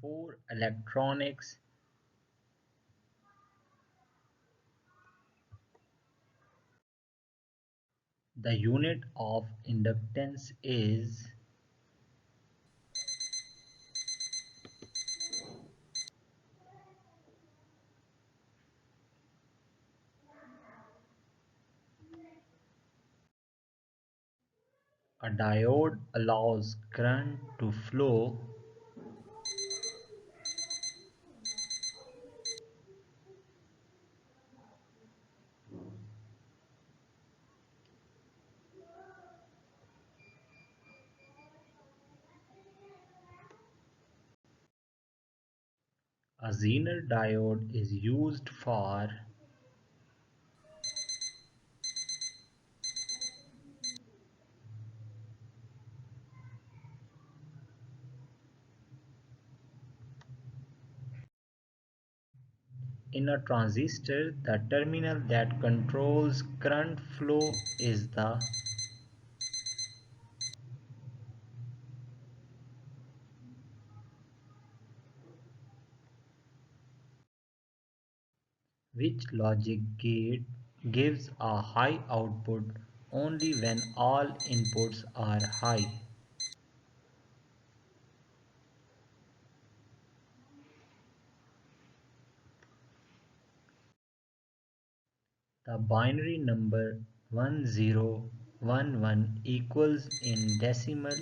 For electronics, the unit of inductance is a diode allows current to flow. A Zener diode is used for in a transistor. The terminal that controls current flow is which logic gate gives a high output only when all inputs are high. The binary number 1011 equals in decimal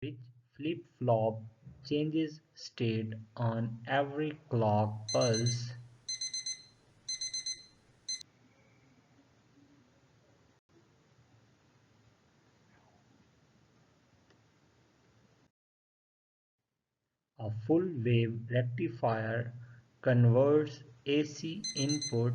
which flip-flop changes state on every clock pulse. A full-wave rectifier converts AC input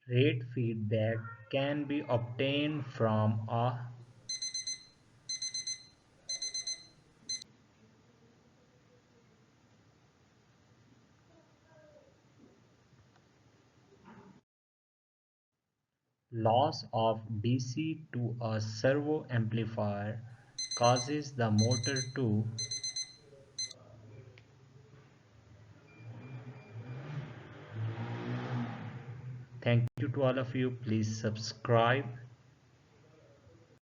rate feedback can be obtained from a loss of DC to a servo amplifier causes the motor to. Thank you to all of you. Please subscribe.